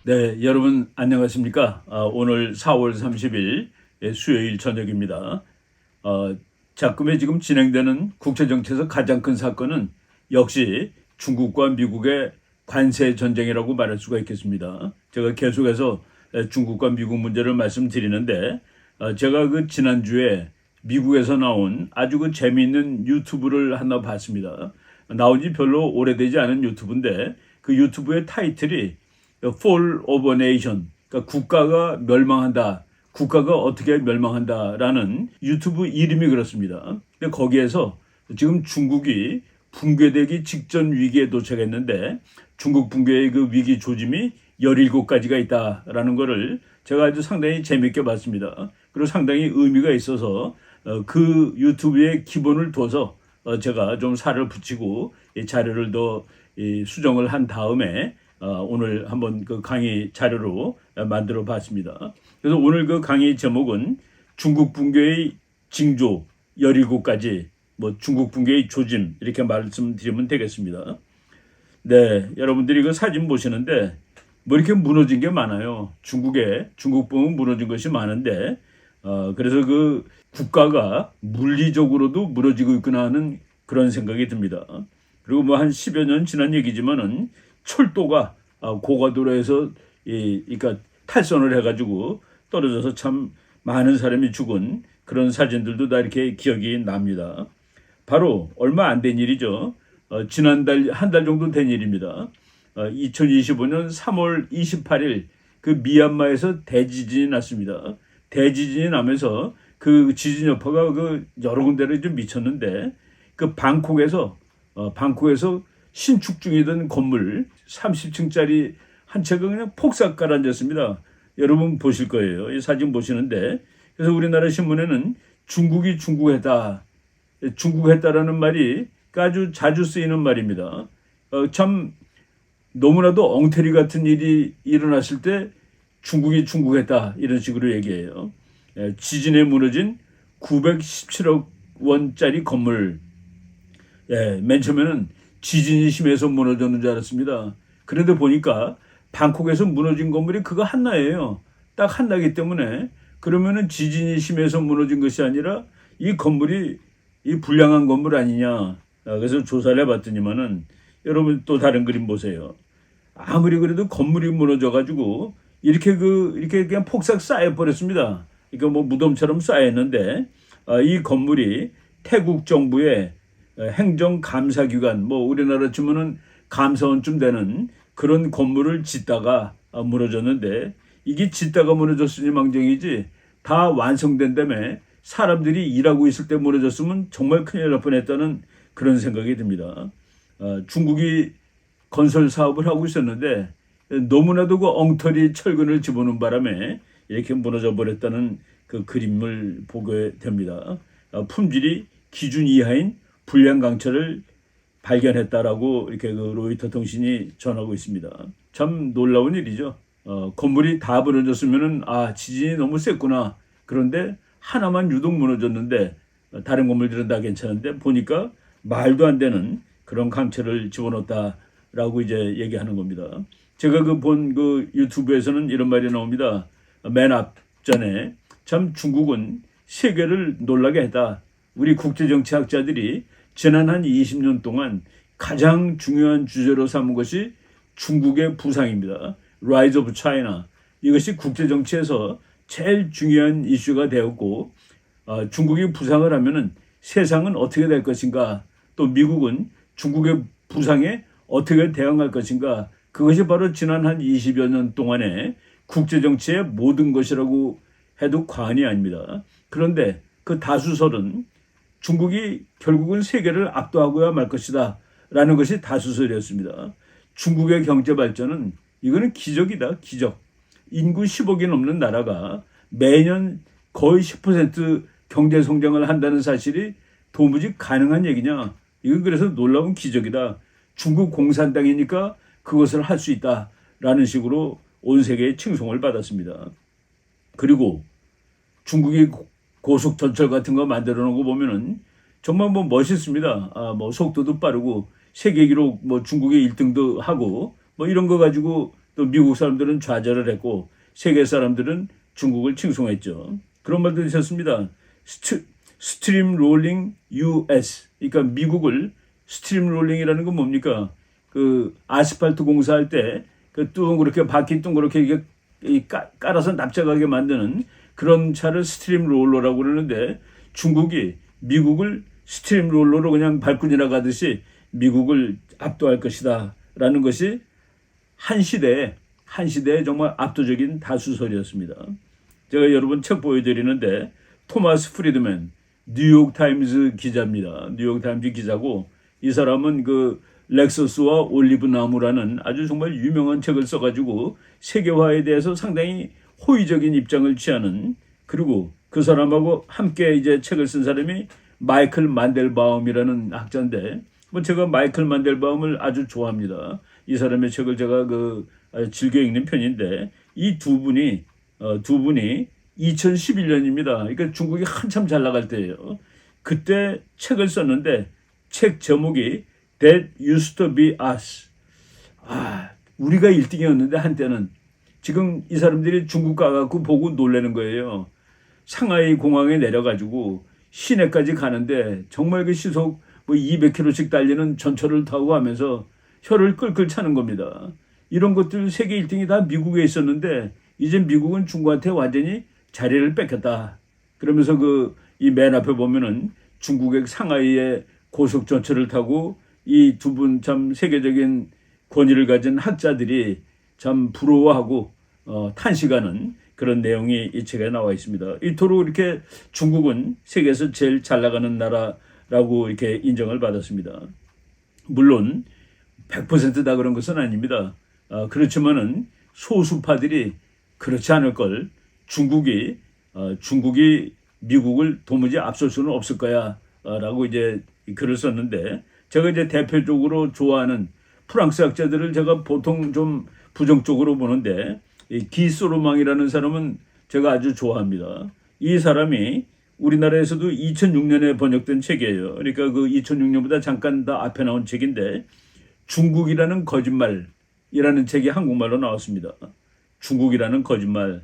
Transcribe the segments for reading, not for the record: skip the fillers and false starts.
네, 여러분 안녕하십니까? 오늘 4월 30일 수요일 저녁입니다. 작금에 지금 진행되는 국제정치에서 가장 큰 사건은 역시 중국과 미국의 관세 전쟁이라고 말할 수가 있겠습니다. 제가 계속해서 중국과 미국 문제를 말씀드리는데 제가 그 지난주에 미국에서 나온 아주 그 재미있는 유튜브를 하나 봤습니다. 나온 지 별로 오래되지 않은 유튜브인데 그 유튜브의 타이틀이 Fall of a Nation, 그러니까 국가가 멸망한다, 국가가 어떻게 멸망한다라는 유튜브 이름이 그렇습니다. 근데 거기에서 지금 중국이 붕괴되기 직전 위기에 도착했는데 중국 붕괴의 그 위기 조짐이 17가지가 있다라는 것을 제가 아주 상당히 재밌게 봤습니다. 그리고 상당히 의미가 있어서 그 유튜브의 기본을 둬서 제가 좀 살을 붙이고 자료를 더 수정을 한 다음에 오늘 한번 그 강의 자료로 만들어 봤습니다. 그래서 오늘 그 강의 제목은 중국 붕괴의 징조 17가지, 중국 붕괴의 조짐 이렇게 말씀드리면 되겠습니다. 네, 여러분들이 그 사진 보시는데 이렇게 무너진 게 많아요. 중국 보면 무너진 것이 많은데 그래서 그 국가가 물리적으로도 무너지고 있구나 하는 그런 생각이 듭니다. 그리고 한 10여 년 지난 얘기지만은 철도가 고가도로에서 그러니까 탈선을 해가지고 떨어져서 참 많은 사람이 죽은 그런 사진들도 다 이렇게 기억이 납니다. 바로 얼마 안 된 일이죠. 지난달 한 달 정도 된 일입니다. 2025년 3월 28일 그 미얀마에서 대지진이 났습니다. 대지진이 나면서 그 지진 여파가 그 여러 군데를 좀 미쳤는데 그 방콕에서 신축 중이던 건물 30층짜리 한 채가 그냥 폭삭 가라앉았습니다. 여러분 보실 거예요. 이 사진 보시는데 그래서 우리나라 신문에는 중국이 중국했다라는 말이 아주 자주 쓰이는 말입니다. 참 너무나도 엉터리 같은 일이 일어났을 때 중국이 중국했다 이런 식으로 얘기해요. 지진에 무너진 917억 원짜리 건물. 맨 처음에는 지진이 심해서 무너졌는 줄 알았습니다. 그런데 보니까 방콕에서 무너진 건물이 그거 하나예요. 딱 하나이기 때문에 그러면은 지진이 심해서 무너진 것이 아니라 이 건물이 이 불량한 건물 아니냐. 그래서 조사를 해봤더니만은 여러분 또 다른 그림 보세요. 아무리 그래도 건물이 무너져가지고 이렇게 그냥 폭삭 쌓여버렸습니다. 그러니까 무덤처럼 쌓였는데 이 건물이 태국 정부의 행정감사기관, 우리나라 치면은 감사원쯤 되는 그런 건물을 짓다가 무너졌는데 이게 짓다가 무너졌으니 망정이지 다 완성된 다음에 사람들이 일하고 있을 때 무너졌으면 정말 큰일 날 뻔했다는 그런 생각이 듭니다. 중국이 건설 사업을 하고 있었는데 너무나도 그 엉터리 철근을 집어넣은 바람에 이렇게 무너져 버렸다는 그 그림을 보게 됩니다. 품질이 기준 이하인 불량 강철을 발견했다라고 이렇게 그 로이터 통신이 전하고 있습니다. 참 놀라운 일이죠. 건물이 다 무너졌으면은 지진이 너무 셌구나. 그런데 하나만 유독 무너졌는데 다른 건물들은 다 괜찮은데 보니까 말도 안 되는 그런 강철을 집어넣었다라고 이제 얘기하는 겁니다. 제가 본 유튜브에서는 이런 말이 나옵니다. 맨 앞전에 참 중국은 세계를 놀라게 했다. 우리 국제정치학자들이 지난 한 20년 동안 가장 중요한 주제로 삼은 것이 중국의 부상입니다. Rise of China. 이것이 국제정치에서 제일 중요한 이슈가 되었고 중국이 부상을 하면은 세상은 어떻게 될 것인가, 또 미국은 중국의 부상에 어떻게 대응할 것인가, 그것이 바로 지난 한 20여 년 동안의 국제정치의 모든 것이라고 해도 과언이 아닙니다. 그런데 그 다수설은 중국이 결국은 세계를 압도하고야 말 것이다 라는 것이 다수설이었습니다. 중국의 경제 발전은 이거는 기적이다, 기적. 인구 10억이 넘는 나라가 매년 거의 10% 경제 성장을 한다는 사실이 도무지 가능한 얘기냐. 이건 그래서 놀라운 기적이다. 중국 공산당이니까 그것을 할 수 있다라는 식으로 온 세계의 칭송을 받았습니다. 그리고 중국이 고속전철 같은 거 만들어 놓은 거 보면은 정말 멋있습니다. 속도도 빠르고 세계 기록 중국의 1등도 하고 이런 거 가지고 또 미국 사람들은 좌절을 했고 세계 사람들은 중국을 칭송했죠. 그런 말도 있었습니다. 스트림 롤링 US. 그러니까 미국을 스트림 롤링이라는 건 뭡니까? 그 아스팔트 공사할 때 그 둥그렇게 바퀴 둥그렇게 깔아서 납작하게 만드는 그런 차를 스트림 롤러라고 그러는데 정국이 미국을 스트림 롤러로 그냥 밟고 지나가듯이 미국을 압도할 것이다 라는 것이 한 시대에 정말 압도적인 다수설이었습니다. 제가 여러분 책 보여드리는데 토마스 프리드맨 뉴욕타임즈 기자입니다. 뉴욕타임즈 기자고 이 사람은 그 렉서스와 올리브 나무라는 아주 정말 유명한 책을 써가지고 세계화에 대해서 상당히 호의적인 입장을 취하는, 그리고 그 사람하고 함께 이제 책을 쓴 사람이 마이클 만델바움이라는 학자인데 뭐 제가 마이클 만델바움을 아주 좋아합니다. 이 사람의 책을 제가 아주 즐겨 읽는 편인데 이 두 분이 2011년입니다. 그러니까 중국이 한참 잘 나갈 때예요. 그때 책을 썼는데 책 제목이 That Used to Be Us. 우리가 1등이었는데 한때는. 지금 이 사람들이 중국 가갖고 보고 놀라는 거예요. 상하이 공항에 내려가지고 시내까지 가는데 정말 그 시속 뭐 200km씩 달리는 전철을 타고 가면서 혀를 끌끌 차는 겁니다. 이런 것들 세계 1등이 다 미국에 있었는데 이제 미국은 중국한테 완전히 자리를 뺏겼다. 그러면서 이 맨 앞에 보면은 중국의 상하이의 고속 전철을 타고 이 두 분 참 세계적인 권위를 가진 학자들이 참 부러워하고 탄식하는 그런 내용이 이 책에 나와 있습니다. 이토록 이렇게 중국은 세계에서 제일 잘 나가는 나라라고 이렇게 인정을 받았습니다. 물론 100%다 그런 것은 아닙니다. 그렇지만은 소수파들이 그렇지 않을 걸, 중국이 미국을 도무지 앞설 수는 없을 거야라고 이제 글을 썼는데, 제가 이제 대표적으로 좋아하는 프랑스 학자들을 제가 보통 좀 부정적으로 보는데 이 기소르망이라는 사람은 제가 아주 좋아합니다. 이 사람이 우리나라에서도 2006년에 번역된 책이에요. 그러니까 그 2006년보다 잠깐 더 앞에 나온 책인데 중국이라는 거짓말이라는 책이 한국말로 나왔습니다. 중국이라는 거짓말.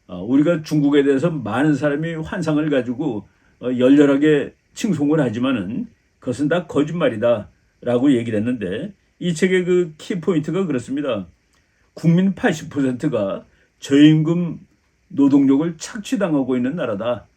우리가 중국에 대해서 많은 사람이 환상을 가지고 열렬하게 칭송을 하지만은 그것은 다 거짓말이다 라고 얘기를 했는데 이 책의 그 키포인트가 그렇습니다. 국민 80%가 저임금 노동력을 착취당하고 있는 나라다.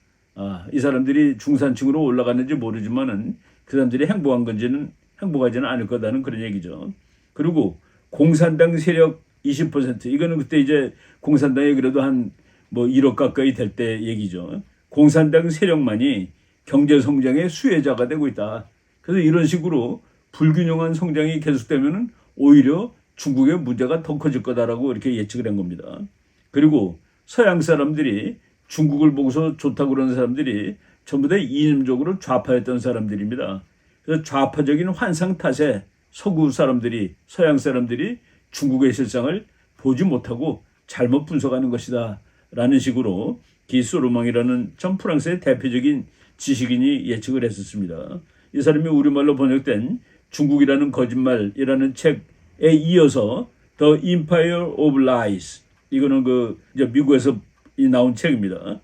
이 사람들이 중산층으로 올라갔는지 모르지만은 그 사람들이 행복하지는 않을 거다는 그런 얘기죠. 그리고 공산당 세력 20%, 이거는 그때 이제 공산당이 그래도 한 뭐 1억 가까이 될 때 얘기죠. 공산당 세력만이 경제 성장의 수혜자가 되고 있다. 그래서 이런 식으로 불균형한 성장이 계속되면은 오히려 중국의 문제가 더 커질 거다라고 이렇게 예측을 한 겁니다. 그리고 서양 사람들이 중국을 보고서 좋다고 그러는 사람들이 전부 다 이념적으로 좌파였던 사람들입니다. 그래서 좌파적인 환상 탓에 서양 사람들이 중국의 실상을 보지 못하고 잘못 분석하는 것이다 라는 식으로 기소르망이라는 전 프랑스의 대표적인 지식인이 예측을 했었습니다. 이 사람이 우리말로 번역된 중국이라는 거짓말이라는 책에 이어서 The Empire of Lies, 이거는 이제 미국에서 나온 책입니다.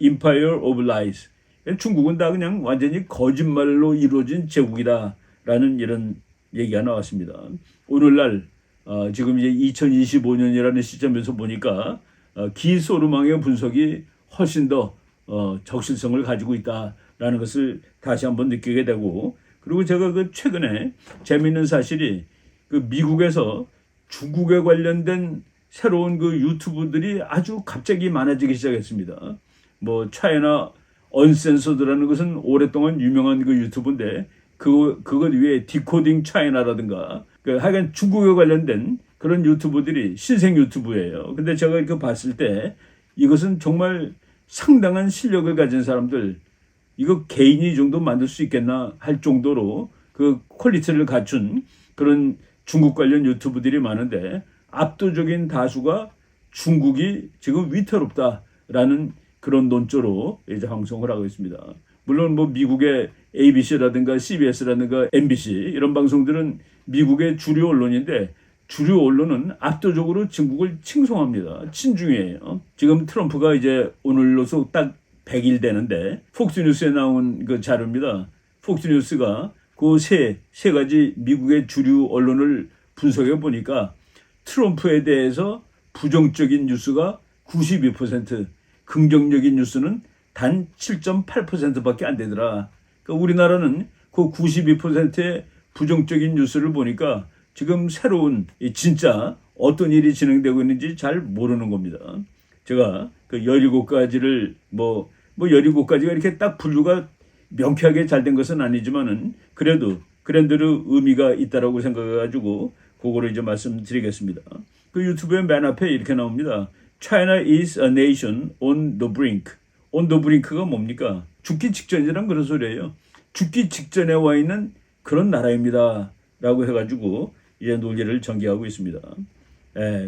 Empire of Lies. 중국은 다 그냥 완전히 거짓말로 이루어진 제국이다라는 이런 얘기가 나왔습니다. 오늘날 지금 이제 2025년이라는 시점에서 보니까 기소르망의 분석이 훨씬 더 적실성을 가지고 있다라는 것을 다시 한번 느끼게 되고, 그리고 제가 최근에 재미있는 사실이 미국에서 중국에 관련된 새로운 유튜브들이 아주 갑자기 많아지기 시작했습니다. 뭐 차이나 언센서드라는 것은 오랫동안 유명한 유튜브인데 그것 위에 디코딩 차이나라든가 하여간 중국에 관련된 그런 유튜브들이 신생 유튜브예요. 근데 제가 이렇게 봤을 때 이것은 정말 상당한 실력을 가진 사람들, 이거 개인이 이 정도 만들 수 있겠나 할 정도로 그 퀄리티를 갖춘 그런 중국 관련 유튜브들이 많은데 압도적인 다수가 중국이 지금 위태롭다라는 그런 논조로 이제 방송을 하고 있습니다. 물론 뭐 미국의 ABC라든가 CBS라든가 MBC 이런 방송들은 미국의 주류 언론인데 주류 언론은 압도적으로 중국을 칭송합니다. 친중이에요. 지금 트럼프가 이제 오늘로서 딱 100일 되는데 폭스뉴스에 나온 그 자료입니다. 폭스뉴스가 그 세 가지 미국의 주류 언론을 분석해 보니까 트럼프에 대해서 부정적인 뉴스가 92%, 긍정적인 뉴스는 단 7.8%밖에 안 되더라. 그러니까 우리나라는 그 92%의 부정적인 뉴스를 보니까 지금 새로운 진짜 어떤 일이 진행되고 있는지 잘 모르는 겁니다. 제가 그 17가지를 뭐 17가지가 이렇게 딱 분류가 명쾌하게 잘 된 것은 아니지만은 그래도 그랜드로 의미가 있다라고 생각해가지고 그거를 이제 말씀드리겠습니다. 그 유튜브의 맨 앞에 이렇게 나옵니다. China is a nation on the brink. on the brink가 뭡니까? 죽기 직전이란 그런 소리예요. 죽기 직전에 와 있는 그런 나라입니다. 라고 해가지고 이제 논리를 전개하고 있습니다.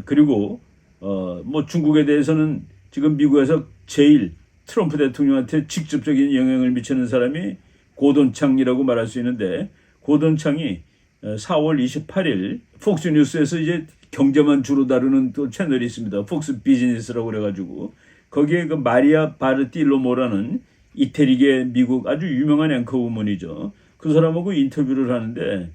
그리고 뭐 중국에 대해서는 지금 미국에서 제일 트럼프 대통령한테 직접적인 영향을 미치는 사람이 고돈창이라고 말할 수 있는데 고돈창이 4월 28일 폭스뉴스에서 이제 경제만 주로 다루는 또 채널이 있습니다. 폭스 비즈니스라고 그래가지고 거기에 그 마리아 바르틸로모라는 이태리계 미국 아주 유명한 앵커우먼이죠. 그 사람하고 인터뷰를 하는데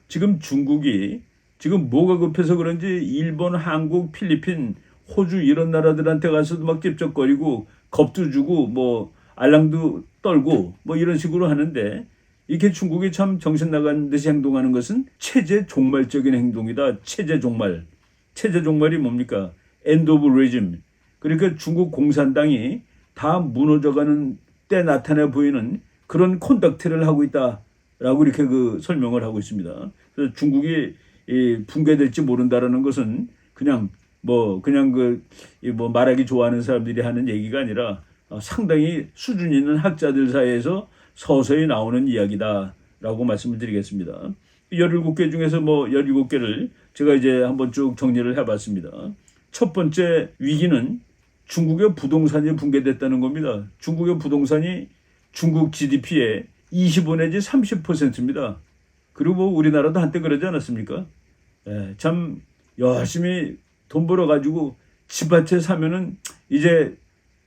지금 중국이 지금 뭐가 급해서 그런지 일본, 한국, 필리핀, 호주 이런 나라들한테 가서도 막 찝쩍거리고 겁도 주고 뭐 알랑도 떨고 뭐 이런 식으로 하는데 이렇게 중국이 참 정신 나간 듯이 행동하는 것은 체제 종말적인 행동이다. 체제 종말. 체제 종말이 뭡니까? End of regime. 그러니까 중국 공산당이 다 무너져가는 때 나타나 보이는 그런 콘덕트를 하고 있다라고 이렇게 그 설명을 하고 있습니다. 그래서 중국이 붕괴될지 모른다라는 것은 그냥 말하기 좋아하는 사람들이 하는 얘기가 아니라 상당히 수준 있는 학자들 사이에서 서서히 나오는 이야기다라고 말씀을 드리겠습니다. 17개 중에서 17개를 제가 이제 한번 쭉 정리를 해봤습니다. 첫 번째 위기는 중국의 부동산이 붕괴됐다는 겁니다. 중국의 부동산이 중국 GDP의 25 내지 30%입니다. 그리고 우리나라도 한때 그러지 않았습니까? 참 열심히 돈 벌어가지고 집 한 채 사면은 이제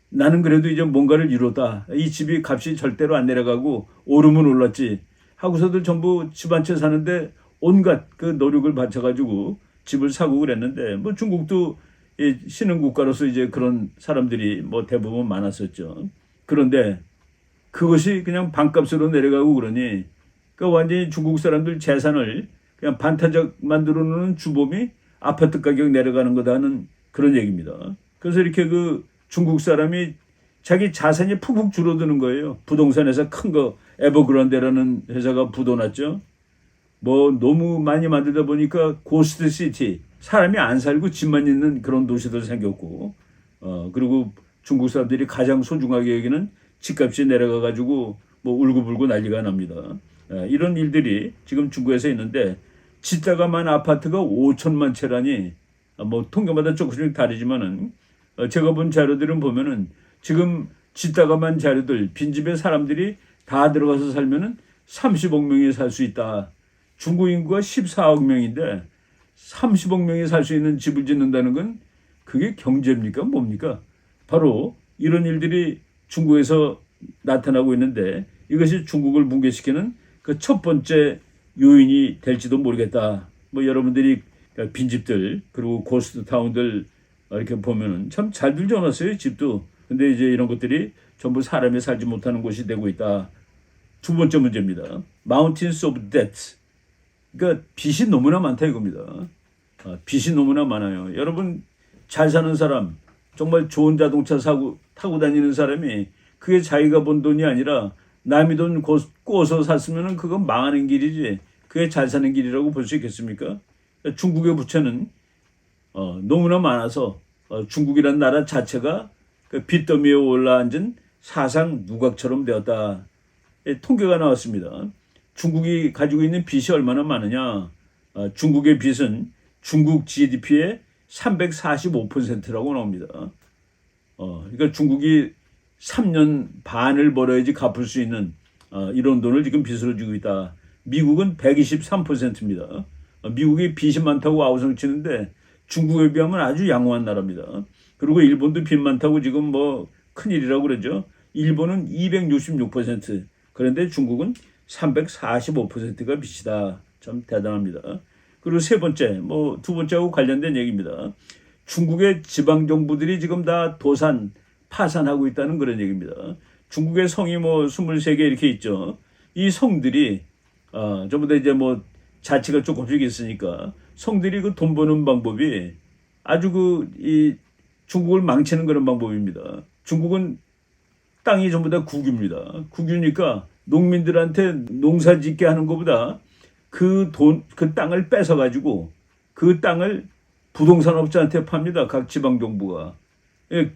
나는 그래도 이제 뭔가를 이뤘다. 이 집이 값이 절대로 안 내려가고 오르면 올랐지. 하고서들 전부 집 한 채 사는데 온갖 그 노력을 바쳐가지고 집을 사고 그랬는데 뭐 중국도 신흥 국가로서 이제 그런 사람들이 뭐 대부분 많았었죠. 그런데 그것이 그냥 반값으로 내려가고 그러니 그 완전히 중국 사람들 재산을 그냥 반타작 만들어 놓는 주범이 아파트 가격 내려가는 거다는 그런 얘기입니다. 그래서 이렇게 그 중국 사람이 자기 자산이 푹푹 줄어드는 거예요. 부동산에서 큰 거 에버그란데라는 회사가 부도났죠. 뭐 너무 많이 만들다 보니까 고스트 시티, 사람이 안 살고 집만 있는 그런 도시도 생겼고 그리고 중국 사람들이 가장 소중하게 여기는 집값이 내려가 가지고 뭐 울고불고 난리가 납니다. 이런 일들이 지금 중국에서 있는데 짓다가만 아파트가 5천만 채라니 뭐 통계마다 조금씩 다르지만은 제가 본 자료들은 보면은 지금 짓다가만 자료들 빈집에 사람들이 다 들어가서 살면은 30억 명이 살 수 있다. 중국 인구가 14억 명인데 30억 명이 살 수 있는 집을 짓는다는 건 그게 경제입니까? 뭡니까? 바로 이런 일들이 중국에서 나타나고 있는데 이것이 중국을 붕괴시키는 그 첫 번째 요인이 될지도 모르겠다. 뭐 여러분들이 빈집들 그리고 고스트 타운들 이렇게 보면은 참 잘들 지어놨어요, 집도. 근데 이제 이런 것들이 전부 사람이 살지 못하는 곳이 되고 있다. 두 번째 문제입니다. Mountains of debt. 그러니까 빚이 너무나 많다 이겁니다. 빚이 너무나 많아요. 여러분 잘 사는 사람, 정말 좋은 자동차 타고 다니는 사람이 그게 자기가 번 돈이 아니라 남의 돈 꼬서 샀으면 그건 망하는 길이지. 그게 잘 사는 길이라고 볼 수 있겠습니까? 중국의 부채는 너무나 많아서 중국이라는 나라 자체가 그 빚더미에 올라앉은 사상 누각처럼 되었다. 통계가 나왔습니다. 중국이 가지고 있는 빚이 얼마나 많으냐. 중국의 빚은 중국 GDP의 345%라고 나옵니다. 그러니까 중국이 3년 반을 벌어야지 갚을 수 있는 이런 돈을 지금 빚으로 주고 있다. 미국은 123%입니다. 미국이 빚이 많다고 아우성치는데 중국에 비하면 아주 양호한 나라입니다. 그리고 일본도 빚 많다고 지금 뭐 큰일이라고 그러죠. 일본은 266%, 그런데 중국은 345%가 빚이다. 참 대단합니다. 그리고 세 번째, 뭐 두 번째하고 관련된 얘기입니다. 중국의 지방 정부들이 지금 다 도산, 파산하고 있다는 그런 얘기입니다. 중국의 성이 뭐 23개 이렇게 있죠. 이 성들이 전부 다 이제 뭐 자치가 조금씩 있으니까 성들이 그 돈 버는 방법이 아주 이 중국을 망치는 그런 방법입니다. 중국은 땅이 전부 다 국유입니다. 국유니까 농민들한테 농사 짓게 하는 것보다 그 땅을 뺏어가지고 그 땅을 부동산 업자한테 팝니다. 각 지방 정부가.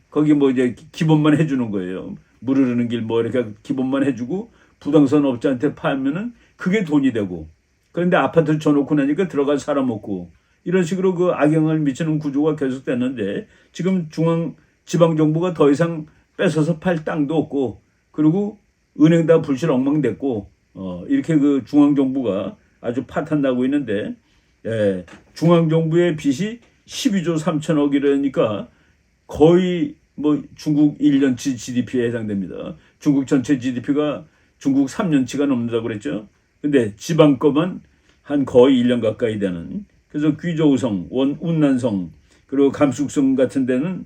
거기 뭐 이제 기본만 해주는 거예요. 물 흐르는 길 뭐 이렇게 기본만 해주고 부동산 업자한테 팔면은 그게 돈이 되고, 그런데 아파트 줘놓고 나니까 들어갈 사람 없고, 이런 식으로 그 악영향을 미치는 구조가 계속됐는데 지금 지방 정부가 더 이상 뺏어서 팔 땅도 없고, 그리고 은행 다 불실 엉망됐고, 이렇게 그 중앙 정부가 아주 파탄 나고 있는데, 중앙 정부의 빚이 12조 3천억이라니까 거의 뭐 중국 1년치 GDP에 해당됩니다. 중국 전체 GDP가 중국 3년치가 넘는다고 그랬죠. 근데 지방 거만 한 거의 1년 가까이 되는. 그래서 귀저우성, 운난성, 그리고 감숙성 같은 데는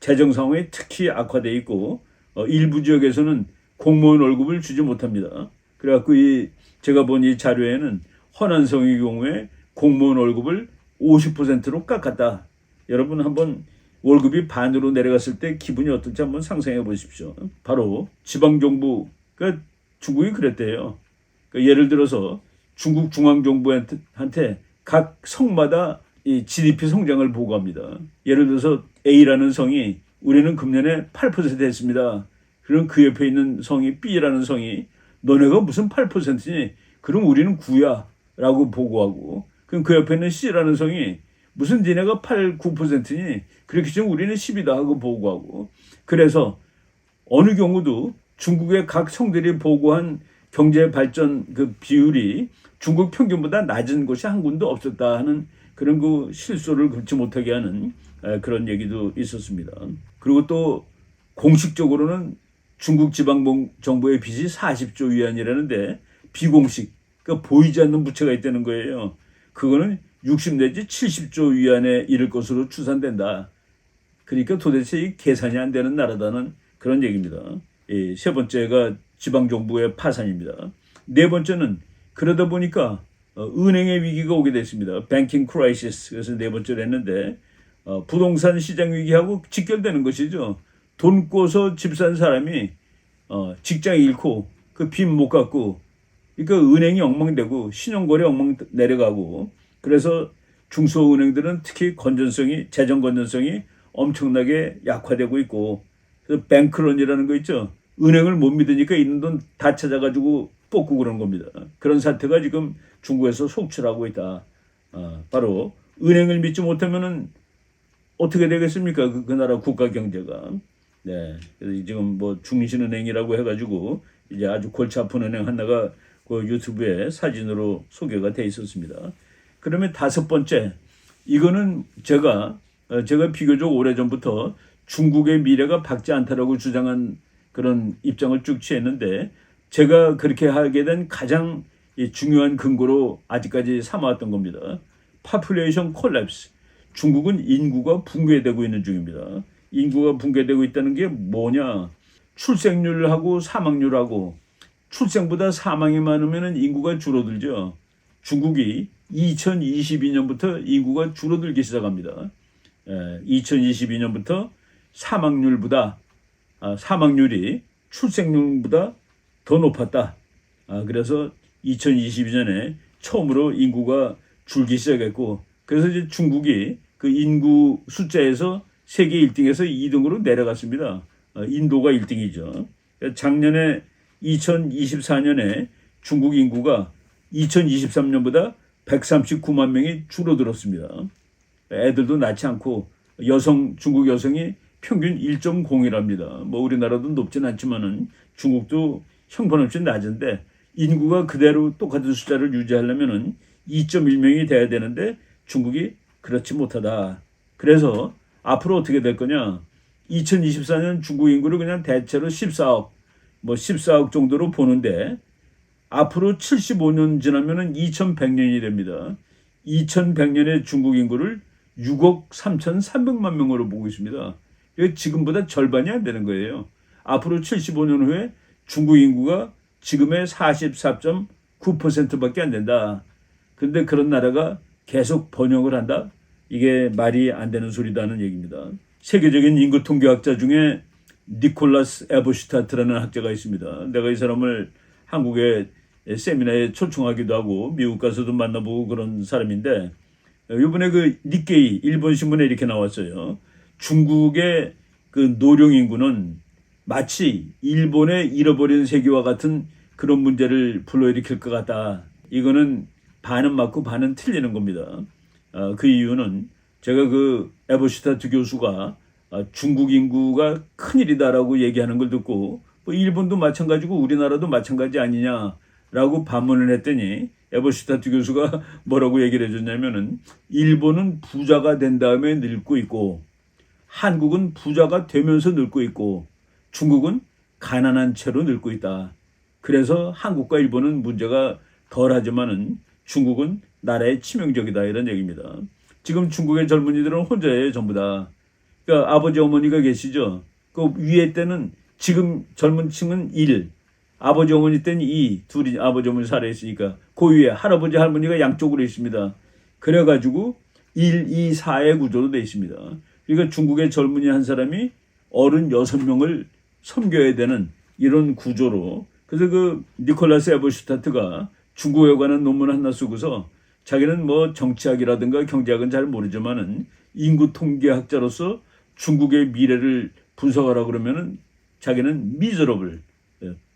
재정 상황이 특히 악화되어 있고, 일부 지역에서는 공무원 월급을 주지 못합니다. 그래갖고 제가 본 이 자료에는 허난성의 경우에 공무원 월급을 50%로 깎았다. 여러분 한번 월급이 반으로 내려갔을 때 기분이 어떨지 한번 상상해 보십시오. 바로 지방정부, 그러니까 중국이 그랬대요. 그러니까 예를 들어서 중국 중앙정부한테 각 성마다 이 GDP 성장을 보고합니다. 예를 들어서 A라는 성이 우리는 금년에 8% 했습니다. 그럼 그 옆에 있는 성이 B라는 성이 너네가 무슨 8%니? 그럼 우리는 9야 라고 보고하고, 그럼 그 옆에 있는 C라는 성이 무슨 니네가 8, 9%니? 그렇게 지금 우리는 10이다 하고 보고하고. 그래서 어느 경우도 중국의 각 성들이 보고한 경제 발전 그 비율이 중국 평균보다 낮은 곳이 한 군데 없었다 하는 그런 그 실소를 금치 못하게 하는 그런 얘기도 있었습니다. 그리고 또 공식적으로는 중국 지방정부의 빚이 40조 위안이라는데 비공식, 그러니까 보이지 않는 부채가 있다는 거예요. 그거는 60 내지 70조 위안에 이를 것으로 추산된다. 그러니까 도대체 이 계산이 안 되는 나라다는 그런 얘기입니다. 세 번째가 지방정부의 파산입니다. 네 번째는 그러다 보니까 은행의 위기가 오게 됐습니다. 뱅킹 크라이시스. 그래서 네 번째로 했는데 부동산 시장 위기하고 직결되는 것이죠. 돈 꿔서 집 산 사람이 직장 잃고 그 빚 못 갚고, 그러니까 은행이 엉망되고 신용거래 엉망 내려가고, 그래서 중소은행들은 특히 재정 건전성이 엄청나게 약화되고 있고, 그래서 뱅크런이라는 거 있죠. 은행을 못 믿으니까 있는 돈 다 찾아가지고 뽑고 그런 겁니다. 그런 사태가 지금 중국에서 속출하고 있다. 바로 은행을 믿지 못하면은 어떻게 되겠습니까? 그 나라 국가 경제가. 네. 그래서 지금 뭐 중신은행이라고 해가지고 이제 아주 골치 아픈 은행 하나가 그 유튜브에 사진으로 소개가 돼 있었습니다. 그러면 다섯 번째, 이거는 제가 비교적 오래전부터 중국의 미래가 밝지 않다라고 주장한 그런 입장을 쭉 취했는데, 제가 그렇게 하게 된 가장 중요한 근거로 아직까지 삼아왔던 겁니다. Population Collapse. 중국은 인구가 붕괴되고 있는 중입니다. 인구가 붕괴되고 있다는 게 뭐냐? 출생률하고 사망률하고, 출생보다 사망이 많으면 인구가 줄어들죠. 중국이 2022년부터 인구가 줄어들기 시작합니다. 2022년부터 사망률이 출생률보다 더 높았다. 그래서 2022년에 처음으로 인구가 줄기 시작했고, 그래서 이제 중국이 그 인구 숫자에서 세계 1등에서 2등으로 내려갔습니다. 인도가 1등이죠. 작년에 2024년에 중국 인구가 2023년보다 139만 명이 줄어들었습니다. 애들도 낳지 않고 중국 여성이 평균 1.0이랍니다. 뭐 우리나라도 높진 않지만은 중국도 형편없이 낮은데, 인구가 그대로 똑같은 숫자를 유지하려면은 2.1명이 돼야 되는데 중국이 그렇지 못하다. 그래서 앞으로 어떻게 될 거냐? 2024년 중국 인구를 그냥 대체로 14억, 뭐 14억 정도로 보는데 앞으로 75년 지나면은 2100년이 됩니다. 2100년에 중국 인구를 6억 3,300만 명으로 보고 있습니다. 이게 지금보다 절반이 안 되는 거예요. 앞으로 75년 후에 중국 인구가 지금의 44.9%밖에 안 된다. 근데 그런 나라가 계속 번영을 한다? 이게 말이 안 되는 소리다는 얘기입니다. 세계적인 인구 통계학자 중에 니콜라스 에버슈타트라는 학자가 있습니다. 내가 이 사람을 한국의 세미나에 초청하기도 하고 미국 가서도 만나보고 그런 사람인데 이번에 그 니케이 일본 신문에 이렇게 나왔어요. 중국의 그 노령 인구는 마치 일본의 잃어버린 세계와 같은 그런 문제를 불러일으킬 것 같다. 이거는 반은 맞고 반은 틀리는 겁니다. 그 이유는 제가 그 에버슈타트 교수가 중국 인구가 큰일이다라고 얘기하는 걸 듣고 뭐 일본도 마찬가지고 우리나라도 마찬가지 아니냐라고 반문을 했더니 에버슈타트 교수가 뭐라고 얘기를 해줬냐면은 일본은 부자가 된 다음에 늙고 있고 한국은 부자가 되면서 늙고 있고 중국은 가난한 채로 늙고 있다. 그래서 한국과 일본은 문제가 덜하지만은 중국은 나라의 치명적이다 이런 얘기입니다. 지금 중국의 젊은이들은 혼자예요 전부 다. 그러니까 아버지 어머니가 계시죠. 그 위에 때는 지금 젊은 층은 1, 아버지 어머니 때는 2, 둘이 아버지 어머니 살아있으니까 그 위에 할아버지 할머니가 양쪽으로 있습니다. 그래가지고 1, 2, 4의 구조로 되어 있습니다. 그러니까 중국의 젊은이 한 사람이 어른 6명을 섬겨야 되는 이런 구조로 그래서 그 니콜라스 에버슈타트가 중국에 관한 논문 하나 쓰고서 자기는 뭐 정치학이라든가 경제학은 잘 모르지만은 인구 통계학자로서 중국의 미래를 분석하라 그러면은 자기는 미저러블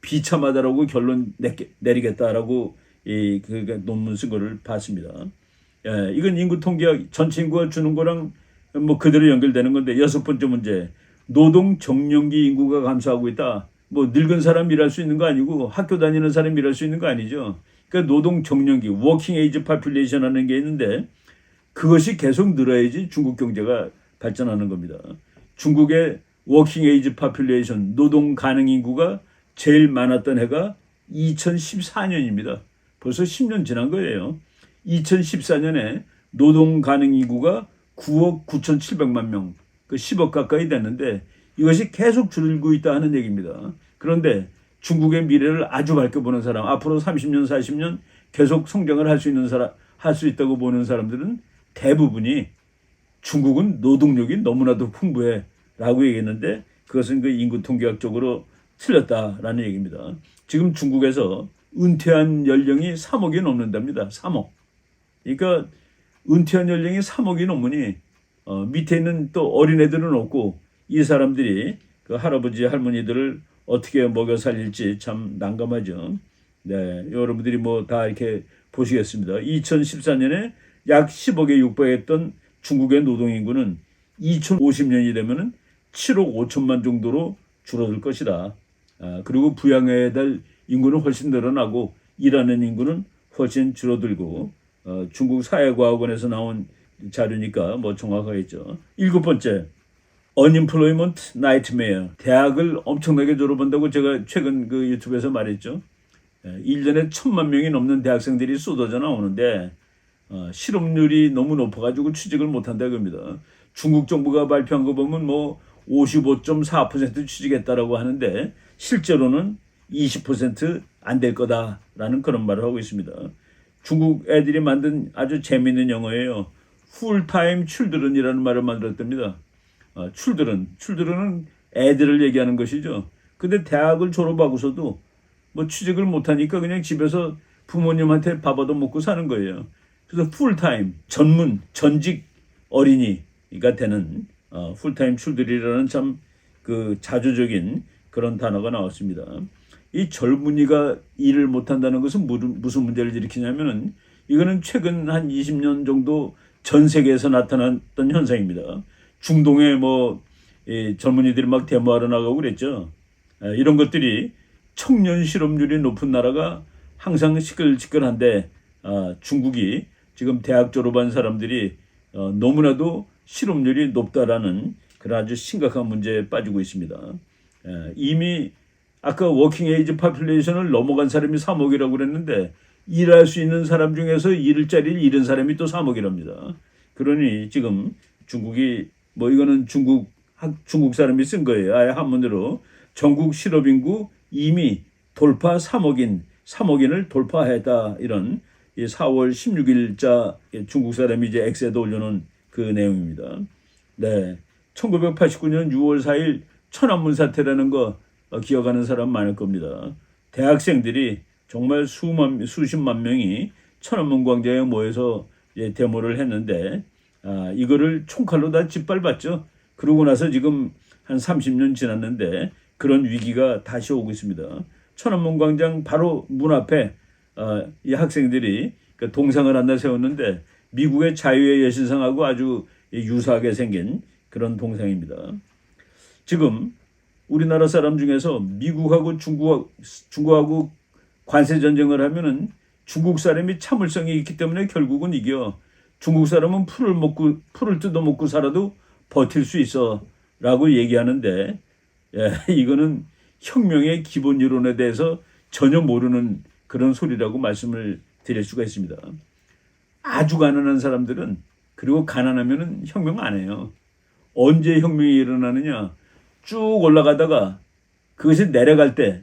비참하다라고 결론 내리겠다라고 그 논문 쓴 거를 봤습니다. 이건 인구 통계학 전체 인구가 주는 거랑 뭐 그대로 연결되는 건데 6번째 문제 노동 정년기 인구가 감소하고 있다. 뭐 늙은 사람 일할 수 있는 거 아니고 학교 다니는 사람 일할 수 있는 거 아니죠. 그러니까 노동 정년기 워킹 에이지 파퓰레이션 하는 게 있는데 그것이 계속 늘어야지 중국 경제가 발전하는 겁니다. 중국의 워킹 에이지 파퓰레이션 노동 가능 인구가 제일 많았던 해가 2014년입니다. 벌써 10년 지난 거예요. 2014년에 노동 가능 인구가 9억 9,700만 명, 그 10억 가까이 됐는데 이것이 계속 줄고 있다 하는 얘기입니다. 그런데 중국의 미래를 아주 밝게 보는 사람, 앞으로 30년, 40년 계속 성장을 할 수 있는 사람, 할 수 있다고 보는 사람들은 대부분이 중국은 노동력이 너무나도 풍부해 라고 얘기했는데 그것은 그 인구 통계학적으로 틀렸다라는 얘기입니다. 지금 중국에서 은퇴한 연령이 3억이 넘는답니다. 3억. 그러니까 은퇴한 연령이 3억이 넘으니 밑에 있는 또 어린애들은 없고 이 사람들이 그 할아버지 할머니들을 어떻게 먹여 살릴지 참 난감하죠. 네, 여러분들이 뭐 다 이렇게 보시겠습니다. 2014년에 약 10억에 육박했던 중국의 노동인구는 2050년이 되면은 7억 5천만 정도로 줄어들 것이다. 그리고 부양해야 될 인구는 훨씬 늘어나고 일하는 인구는 훨씬 줄어들고 중국 사회과학원에서 나온 자료니까 뭐 정확하겠죠. 7번째, unemployment nightmare. 대학을 엄청나게 졸업한다고 제가 최근 그 유튜브에서 말했죠. 1년에 1,000만 명이 넘는 대학생들이 쏟아져 나오는데 실업률이 너무 높아가지고 취직을 못한다 겁니다. 중국 정부가 발표한 거 보면 뭐 55.4% 취직했다라고 하는데 실제로는 20% 안 될 거다라는 그런 말을 하고 있습니다. 중국 애들이 만든 아주 재미있는 영어예요. 풀타임 칠드런이라는 말을 만들었답니다. 칠드런은 애들을 얘기하는 것이죠. 근데 대학을 졸업하고서도 뭐 취직을 못하니까 그냥 집에서 부모님한테 밥 얻어 먹고 사는 거예요. 그래서 풀타임 전직 어린이가 되는 풀타임 칠드런이라는 참 그 자조적인 그런 단어가 나왔습니다. 이 젊은이가 일을 못한다는 것은 무슨 문제를 일으키냐면은 이거는 최근 한 20년 정도 전 세계에서 나타났던 현상입니다. 중동에 뭐 젊은이들이 막 데모하러 나가고 그랬죠. 이런 것들이 청년 실업률이 높은 나라가 항상 시끌시끌한데 중국이 지금 대학 졸업한 사람들이 너무나도 실업률이 높다라는 그런 아주 심각한 문제에 빠지고 있습니다. 이미 아까 워킹 에이지 파퓰레이션을 넘어간 사람이 3억이라고 그랬는데 일할 수 있는 사람 중에서 일자리를 잃은 사람이 또 3억이랍니다. 그러니 지금 중국이 뭐 이거는 중국 사람이 쓴 거예요. 아예 한문으로 전국 실업인구 이미 돌파 3억인을 돌파했다. 이런 4월 16일자 중국 사람이 이제 엑스에 올려놓은 그 내용입니다. 네, 1989년 6월 4일 천안문 사태라는 거 기억하는 사람 많을 겁니다. 대학생들이 정말 수십만 명이 천안문 광장에 모여서 데모를 했는데 이거를 총칼로 다 짓밟았죠. 그러고 나서 지금 한 30년 지났는데 그런 위기가 다시 오고 있습니다. 천안문 광장 바로 문 앞에 이 학생들이 동상을 하나 세웠는데 미국의 자유의 여신상하고 아주 유사하게 생긴 그런 동상입니다. 지금 우리나라 사람 중에서 미국하고 중국하고 관세 전쟁을 하면은 중국 사람이 참을성이 있기 때문에 결국은 이겨. 중국 사람은 풀을 뜯어 먹고 살아도 버틸 수 있어라고 얘기하는데 이거는 혁명의 기본 이론에 대해서 전혀 모르는 그런 소리라고 말씀을 드릴 수가 있습니다. 아주 가난한 사람들은 그리고 가난하면은 혁명 안 해요. 언제 혁명이 일어나느냐? 쭉 올라가다가 그것이 내려갈 때,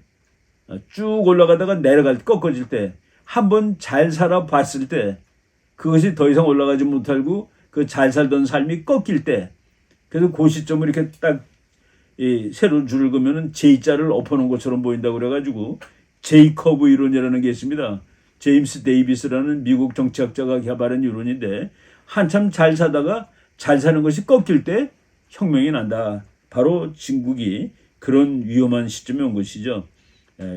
쭉 올라가다가 꺾어질 때, 한번 잘 살아봤을 때, 그것이 더 이상 올라가지 못하고 그 잘 살던 삶이 꺾일 때, 그래서 그 시점을 이렇게 딱 세로 줄을 그으면은 J자를 엎어놓은 것처럼 보인다고 그래가지고 제이커브 이론이라는 게 있습니다. 제임스 데이비스라는 미국 정치학자가 개발한 이론인데 한참 잘 사다가 잘 사는 것이 꺾일 때 혁명이 난다. 바로 중국이 그런 위험한 시점에 온 것이죠.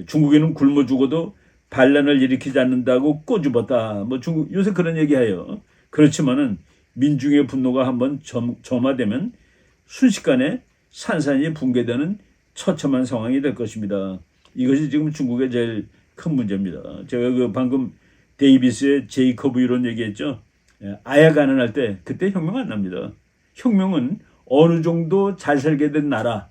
중국에는 굶어 죽어도 반란을 일으키지 않는다고 꼬집었다. 뭐 중국 요새 그런 얘기해요. 그렇지만은 민중의 분노가 한번 점화되면 순식간에 산산이 붕괴되는 처참한 상황이 될 것입니다. 이것이 지금 중국의 제일 큰 문제입니다. 제가 방금 데이비스의 제이커브 이론 얘기했죠. 아예 가난할 때 그때 혁명 안 납니다. 혁명은 어느 정도 잘 살게 된 나라,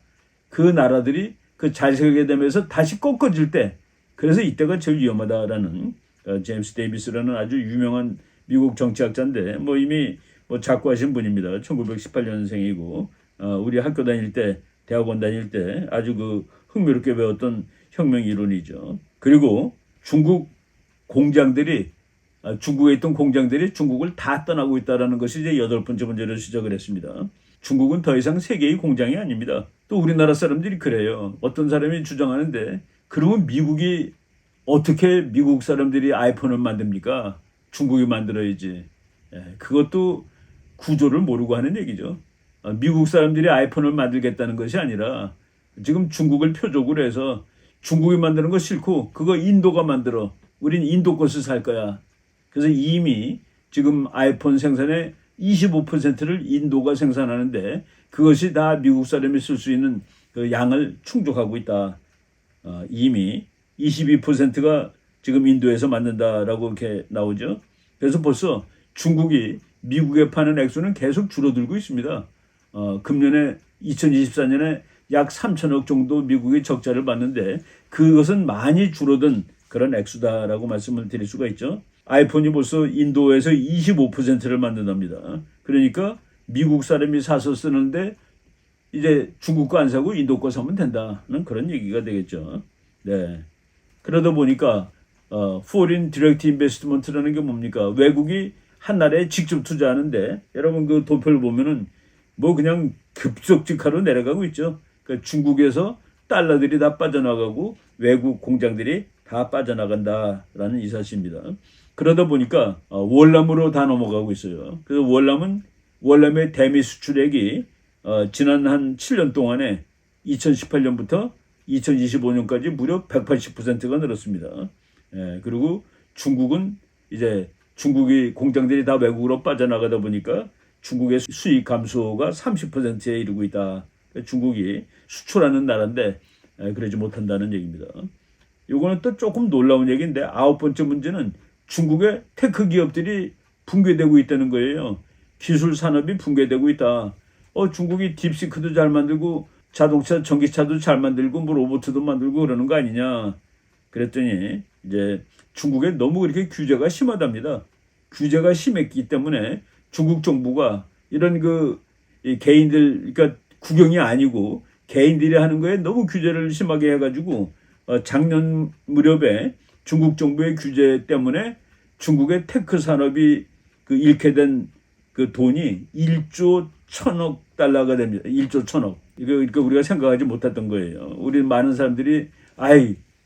그 나라들이 그 잘 살게 되면서 다시 꺾어질 때, 그래서 이때가 제일 위험하다라는 제임스 데이비스라는 아주 유명한 미국 정치학자인데 뭐 이미 작고하신 분입니다. 1918년생이고 우리 학교 다닐 때, 대학원 다닐 때 아주 흥미롭게 배웠던 혁명 이론이죠. 그리고 중국에 있던 공장들이 중국을 다 떠나고 있다는 것이 이제 8번째 문제로 지적을 했습니다. 중국은 더 이상 세계의 공장이 아닙니다. 또 우리나라 사람들이 그래요. 어떤 사람이 주장하는데 그러면 미국이 어떻게 미국 사람들이 아이폰을 만듭니까? 중국이 만들어야지. 그것도 구조를 모르고 하는 얘기죠. 미국 사람들이 아이폰을 만들겠다는 것이 아니라 지금 중국을 표적으로 해서 중국이 만드는 거 싫고 그거 인도가 만들어. 우린 인도 것을 살 거야. 그래서 이미 지금 아이폰 생산의 25%를 인도가 생산하는데 그것이 다 미국 사람이 쓸 수 있는 그 양을 충족하고 있다. 이미 22%가 지금 인도에서 만든다라고 이렇게 나오죠. 그래서 벌써 중국이 미국에 파는 액수는 계속 줄어들고 있습니다. 금년에 2024년에 약 3천억 정도 미국이 적자를 봤는데 그것은 많이 줄어든 그런 액수다라고 말씀을 드릴 수가 있죠. 아이폰이 벌써 인도에서 25%를 만든답니다. 그러니까 미국 사람이 사서 쓰는데 이제 중국 거 안 사고 인도 거 사면 된다는 그런 얘기가 되겠죠. 네. 그러다 보니까 Foreign Direct Investment라는 게 뭡니까? 외국이 한 나라에 직접 투자하는데 여러분 그 도표를 보면은 뭐 그냥 급속직하로 내려가고 있죠. 그러니까 중국에서 달러들이 다 빠져나가고 외국 공장들이 다 빠져나간다라는 이 사실입니다. 그러다 보니까 월남으로 다 넘어가고 있어요. 그래서 월남의 대미 수출액이 지난 한 7년 동안에 2018년부터 2025년까지 무려 180%가 늘었습니다. 그리고 중국은 이제 중국의 공장들이 다 외국으로 빠져나가다 보니까 중국의 수익 감소가 30%에 이르고 있다. 중국이 수출하는 나라인데 그러지 못한다는 얘기입니다. 이거는 또 조금 놀라운 얘기인데 9번째 문제는 중국의 테크 기업들이 붕괴되고 있다는 거예요. 기술 산업이 붕괴되고 있다. 중국이 딥시크도 잘 만들고 자동차, 전기차도 잘 만들고 뭐 로봇도 만들고 그러는 거 아니냐. 그랬더니 이제 중국에 너무 그렇게 규제가 심하답니다. 규제가 심했기 때문에 중국 정부가 이런 이 개인들, 그러니까 국영이 아니고 개인들이 하는 거에 너무 규제를 심하게 해가지고 작년 무렵에 중국 정부의 규제 때문에 중국의 테크 산업이 잃게 된 그 돈이 1조 1천억 달러가 됩니다. 1조 1천억. 그러니까 우리가 생각하지 못했던 거예요. 우리 많은 사람들이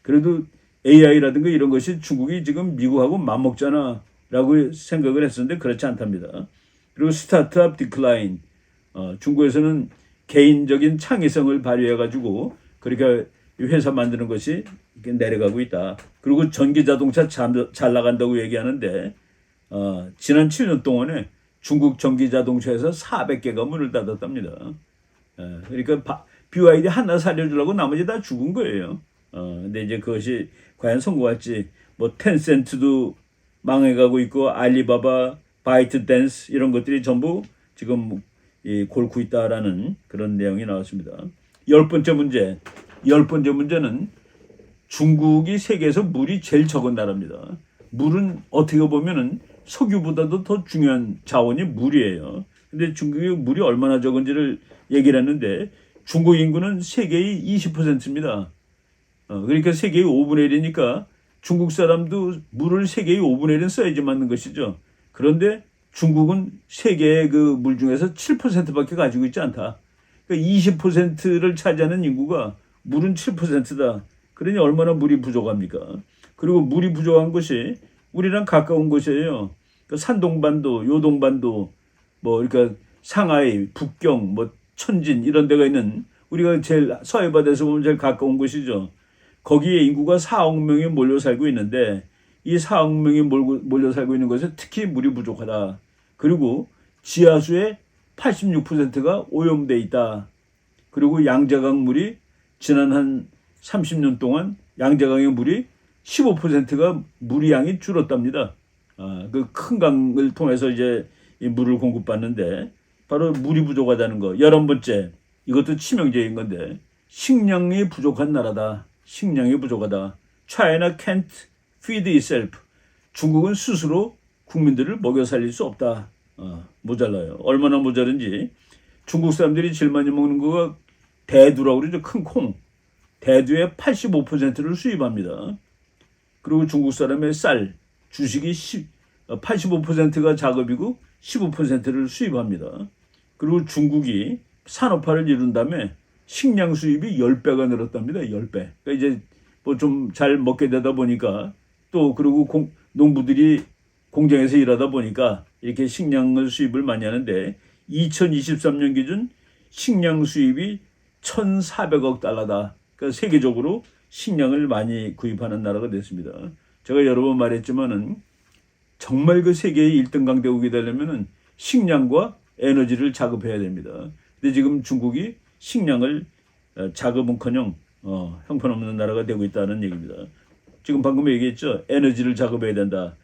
그래도 AI라든가 이런 것이 중국이 지금 미국하고 맞먹잖아 라고 생각을 했었는데 그렇지 않답니다. 그리고 스타트업 디클라인. 중국에서는 개인적인 창의성을 발휘해가지고 그렇게 회사 만드는 것이 내려가고 있다. 그리고 전기 자동차 잘 나간다고 얘기하는데 지난 7년 동안에 중국 전기 자동차에서 400개가 문을 닫았답니다. 그러니까 BYD 하나 살려주려고 나머지 다 죽은 거예요. 근데 이제 그것이 과연 성공할지 뭐 텐센트도 망해가고 있고 알리바바, 바이트댄스 이런 것들이 전부 지금 골고 있다라는 그런 내용이 나왔습니다. 열 번째 문제는 중국이 세계에서 물이 제일 적은 나라입니다. 물은 어떻게 보면은 석유보다도 더 중요한 자원이 물이에요. 근데 중국이 물이 얼마나 적은지를 얘기를 했는데 중국 인구는 세계의 20%입니다. 그러니까 세계의 5분의 1이니까 중국 사람도 물을 세계의 5분의 1은 써야지 맞는 것이죠. 그런데 중국은 세계의 물 중에서 7%밖에 가지고 있지 않다. 그러니까 20%를 차지하는 인구가 물은 7%다. 그러니 얼마나 물이 부족합니까? 그리고 물이 부족한 것이 우리랑 가까운 곳이에요. 그 산동반도, 요동반도, 그러니까 상하이, 북경, 천진 이런 데가 있는 우리가 제일 서해바다에서 보면 제일 가까운 곳이죠. 거기에 인구가 4억 명이 몰려 살고 있는데 이 4억 명이 몰려 살고 있는 곳에 특히 물이 부족하다. 그리고 지하수의 86%가 오염돼 있다. 그리고 양자강 물이 지난 한 30년 동안 양자강의 물이 15%가 물의 양이 줄었답니다. 그 큰 강을 통해서 이제 이 물을 공급받는데 바로 물이 부족하다는 거. 11번째, 이것도 치명적인 건데 식량이 부족한 나라다. 식량이 부족하다. China can't feed itself. 중국은 스스로 국민들을 먹여 살릴 수 없다. 모자라요. 얼마나 모자른지. 중국 사람들이 제일 많이 먹는 거가 대두라고 그러죠. 큰 콩. 대두의 85%를 수입합니다. 그리고 중국 사람의 쌀, 주식이 85%가 작업이고 15%를 수입합니다. 그리고 중국이 산업화를 이룬 다음에 식량 수입이 10배가 늘었답니다. 10배. 그러니까 이제 좀 잘 먹게 되다 보니까 또 그리고 농부들이 공장에서 일하다 보니까 이렇게 식량을 수입을 많이 하는데 2023년 기준 식량 수입이 1,400억 달러다. 그러니까 세계적으로 식량을 많이 구입하는 나라가 됐습니다. 제가 여러 번 말했지만은 정말 그 세계의 1등 강대국이 되려면은 식량과 에너지를 자급해야 됩니다. 근데 지금 중국이 식량을 자급은커녕 형편없는 나라가 되고 있다는 얘기입니다. 지금 방금 얘기했죠. 에너지를 자급해야 된다.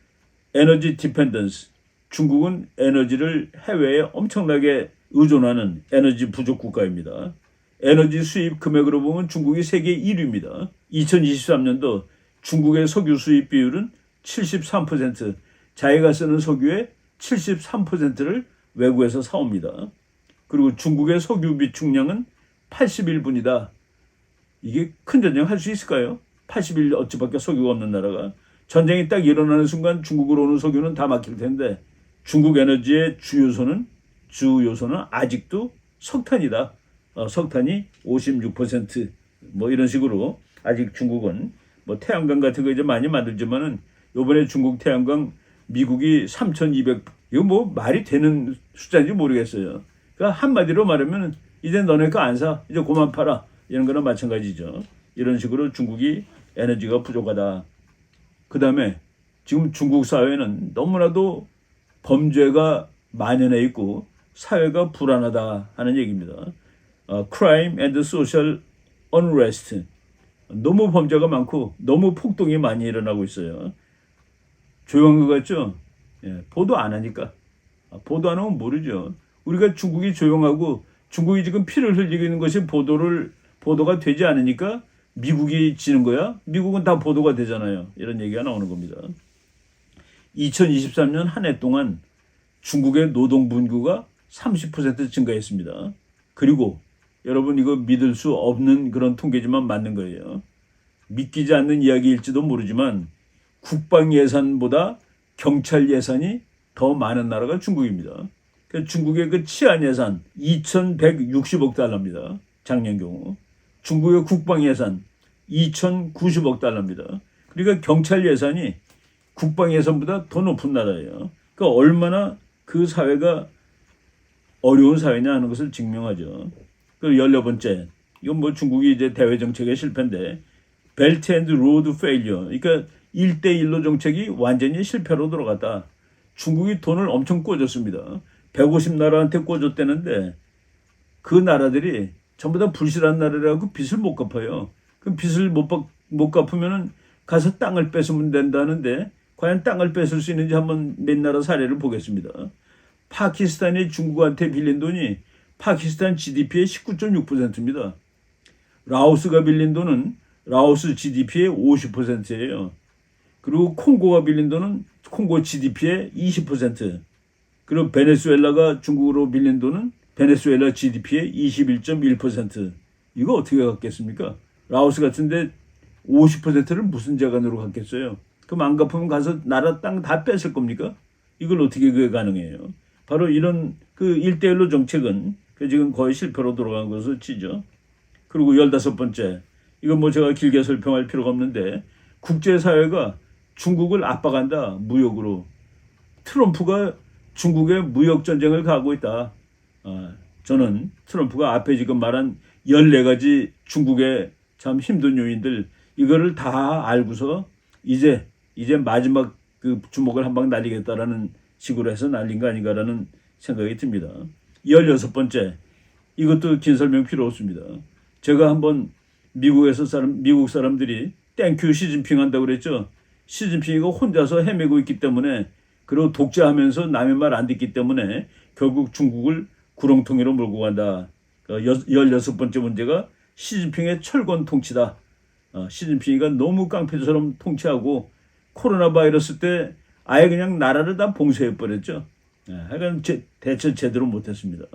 에너지 디펜던스. 중국은 에너지를 해외에 엄청나게 의존하는 에너지 부족 국가입니다. 에너지 수입 금액으로 보면 중국이 세계 1위입니다. 2023년도 중국의 석유 수입 비율은 73%, 자기가 쓰는 석유의 73%를 외국에서 사옵니다. 그리고 중국의 석유 비축량은 81분이다. 이게 큰 전쟁 할 수 있을까요? 80일 어찌밖에 석유가 없는 나라가. 전쟁이 딱 일어나는 순간 중국으로 오는 석유는 다 막힐 텐데 중국 에너지의 주 요소는 아직도 석탄이다. 석탄이 56% 이런 식으로 아직 중국은 태양광 같은 거 이제 많이 만들지만은 요번에 중국 태양광 미국이 3,200 이거 말이 되는 숫자인지 모르겠어요. 그러니까 한마디로 말하면 이제 너네 거 안 사. 이제 그만 팔아. 이런 거랑 마찬가지죠. 이런 식으로 중국이 에너지가 부족하다. 그다음에 지금 중국 사회는 너무나도 범죄가 만연해 있고 사회가 불안하다 하는 얘기입니다. Crime and social unrest. 너무 범죄가 많고 너무 폭동이 많이 일어나고 있어요. 조용한 것 같죠? 보도 안 하니까. 보도 안 하면 모르죠. 우리가 중국이 조용하고 중국이 지금 피를 흘리고 있는 것이 보도가 되지 않으니까 미국이 지는 거야? 미국은 다 보도가 되잖아요. 이런 얘기가 나오는 겁니다. 2023년 한 해 동안 중국의 노동 분규가 30% 증가했습니다. 그리고 여러분 이거 믿을 수 없는 그런 통계지만 맞는 거예요. 믿기지 않는 이야기일지도 모르지만 국방 예산보다 경찰 예산이 더 많은 나라가 중국입니다. 중국의 그 치안 예산 2,160억 달러입니다. 작년 경우. 중국의 국방 예산 2,090억 달러입니다. 그러니까 경찰 예산이 국방 예산보다 더 높은 나라예요. 그러니까 얼마나 그 사회가 어려운 사회냐 하는 것을 증명하죠. 그 14번째, 이건 뭐 중국이 이제 대외 정책의 실패인데, 벨트 앤드 로드 페일리어. 그러니까 1대1로 정책이 완전히 실패로 들어갔다. 중국이 돈을 엄청 꿔줬습니다. 150나라한테 꿔줬다는데 그 나라들이 전부 다 불실한 나라라고 빚을 못 갚아요. 그럼 빚을 못 갚으면은 가서 땅을 뺏으면 된다는데 과연 땅을 뺏을 수 있는지 한번 몇 나라 사례를 보겠습니다. 파키스탄이 중국한테 빌린 돈이 파키스탄 GDP의 19.6%입니다. 라오스가 빌린 돈은 라오스 GDP의 50%예요. 그리고 콩고가 빌린 돈은 콩고 GDP의 20%. 그리고 베네수엘라가 중국으로 빌린 돈은 베네수엘라 GDP의 21.1%. 이거 어떻게 갖겠습니까? 라오스 같은데 50%를 무슨 재간으로 갖겠어요? 그럼 안 갚으면 가서 나라 땅 다 뺏을 겁니까? 이걸 어떻게 그게 가능해요? 바로 이런 그 1대1로 정책은 지금 거의 실패로 돌아간 것으로 치죠. 그리고 15번째, 이건 뭐 제가 길게 설명할 필요가 없는데 국제사회가 중국을 압박한다. 무역으로. 트럼프가 중국의 무역전쟁을 가고 있다. 저는 트럼프가 앞에 지금 말한 14가지 중국의 참 힘든 요인들 이거를 다 알고서 이제 마지막 그 주먹을 한 방 날리겠다라는 식으로 해서 날린 거 아닌가라는 생각이 듭니다. 16번째, 이것도 긴 설명 필요 없습니다. 제가 한번 미국 사람들이 땡큐 시진핑 한다고 그랬죠. 시진핑이가 혼자서 헤매고 있기 때문에 그리고 독재하면서 남의 말 안 듣기 때문에 결국 중국을 구렁텅이로 몰고 간다. 16번째 문제가 시진핑의 철권 통치다. 시진핑이가 너무 깡패처럼 통치하고 코로나 바이러스 때 아예 그냥 나라를 다 봉쇄해버렸죠. 하여간 대처 제대로 못했습니다.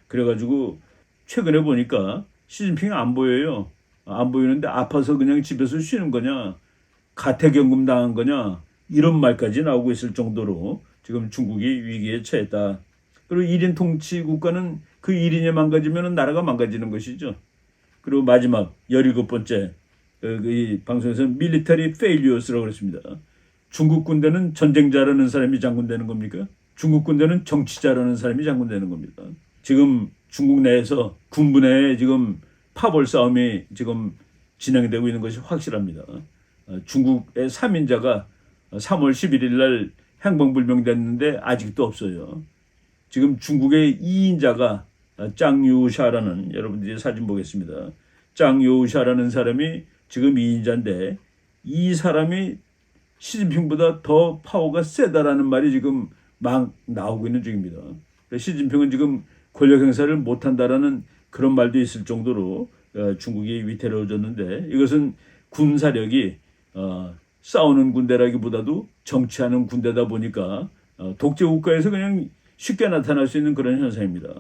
그래가지고 최근에 보니까 시진핑이 안 보여요. 안 보이는데 아파서 그냥 집에서 쉬는 거냐, 가택연금 당한 거냐 이런 말까지 나오고 있을 정도로 지금 중국이 위기에 처했다. 그리고 1인 통치 국가는 그 1인이 망가지면 나라가 망가지는 것이죠. 그리고 마지막 17번째 이 방송에서는 밀리터리 페일리어스라고 그랬습니다. 중국 군대는 전쟁 잘하는 사람이 장군되는 겁니까? 중국 군대는 정치 잘하는 사람이 장군되는 겁니다. 지금 중국 내에서 군부 내에 지금 파벌 싸움이 지금 진행되고 있는 것이 확실합니다. 중국의 3인자가 3월 11일 날 행방불명됐는데 아직도 없어요. 지금 중국의 2인자가 짱유샤라는, 여러분들이 사진 보겠습니다. 짱유샤라는 사람이 지금 2인자인데 이 사람이 시진핑보다 더 파워가 세다라는 말이 지금 막 나오고 있는 중입니다. 시진핑은 지금 권력 행사를 못한다라는 그런 말도 있을 정도로 중국이 위태로워졌는데 이것은 군사력이 싸우는 군대라기보다도 정치하는 군대다 보니까 독재 국가에서 그냥 쉽게 나타날 수 있는 그런 현상입니다.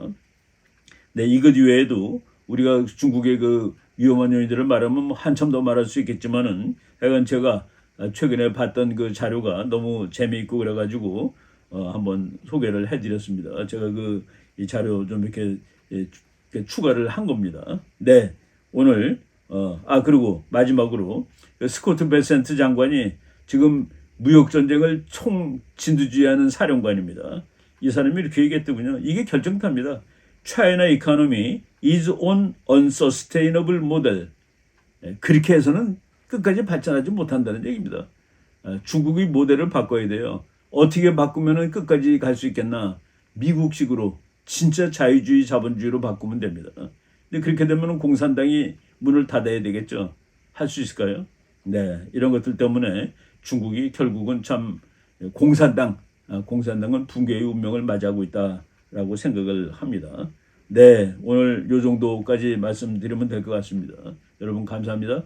네, 이것 이외에도 우리가 중국의 그 위험한 요인들을 말하면 뭐 한참 더 말할 수 있겠지만은 약간 제가 최근에 봤던 그 자료가 너무 재미있고 그래가지고 한번 소개를 해드렸습니다. 제가 이 자료 좀 이렇게 추가를 한 겁니다. 네, 오늘 그리고 마지막으로 스코트 베센트 장관이 지금 무역 전쟁을 총 진두지휘하는 사령관입니다. 이 사람이 이렇게 얘기했더군요. 이게 결정타입니다. China economy is on unsustainable model. 그렇게 해서는 끝까지 발전하지 못한다는 얘기입니다. 중국이 모델을 바꿔야 돼요. 어떻게 바꾸면 끝까지 갈 수 있겠나? 미국식으로 진짜 자유주의 자본주의로 바꾸면 됩니다. 근데 그렇게 되면 공산당이 문을 닫아야 되겠죠. 할 수 있을까요? 네, 이런 것들 때문에 중국이 결국은 참 공산당은 붕괴의 운명을 맞이하고 있다라고 생각을 합니다. 네, 오늘 요 정도까지 말씀드리면 될 것 같습니다. 여러분 감사합니다.